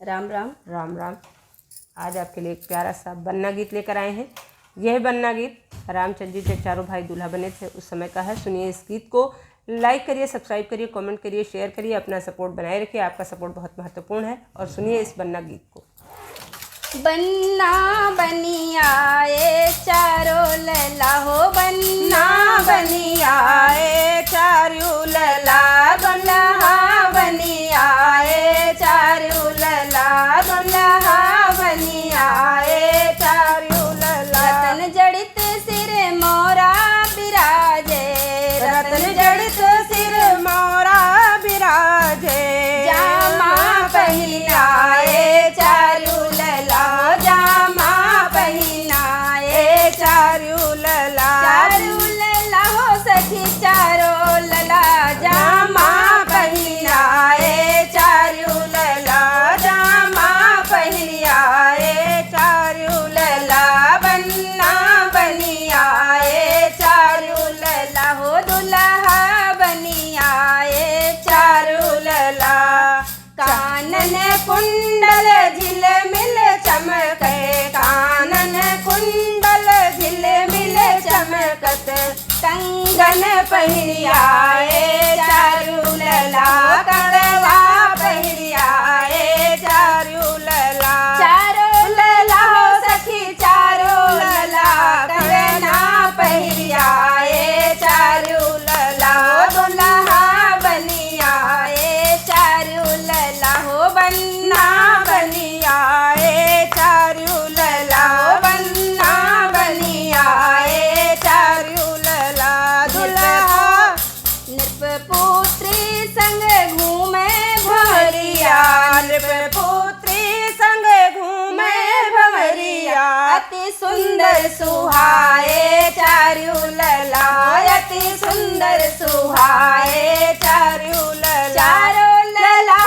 राम राम। राम राम। आज आपके लिए एक प्यारा सा बन्ना गीत लेकर आए हैं। यह बन्ना गीत रामचंद्र जी जब चारों भाई दूल्हा बने थे उस समय का है। सुनिए इस गीत को, लाइक करिए, सब्सक्राइब करिए, कमेंट करिए, शेयर करिए, अपना सपोर्ट बनाए रखिए। आपका सपोर्ट बहुत महत्वपूर्ण है। और सुनिए इस बन्ना गीत को। बन्ना बनी आए चारों लला हो, बन्ना बनी आए चारों लला, दुल्हा बनी आए चारों लला, दुल्हा बनी आए चारों लला। रतन जड़ित सिर मोरा बिराजे, रतन जड़ित सिर मोरा बिराजे, जामा पहनाए चारों लला, जामा पहनाए चारों लला, चारों लला हो सखी चारों लला, जामा पहनाए चारों लला, जामा पहनाए चारों लला, बन्ना बनी आए चारों लला हो, दुल्हा बनी आए चारों लला। कानन कुंडल झिलमिल चमके, कानन कुंडल झिलमिल चमकत, कंगन पहिरियाए चारों लला, कड़वा पहिरियाए चारों लला, चारों लला हो सखी चारों लला, कंगना पहिरियाए चारों लला, दुल्हा बनी आए चारों लला हो, बन्ना बनी आए चारों लला, बन्ना बनी आए चारों लला, दुल्हा नृपपुत्री संग घूमे भंवरिया, नृपपुत्री संग घूमे भंवरिया, अति सुंदर सुहाए चारों लला, अति सुंदर सुहाए चारों लला, चारों लला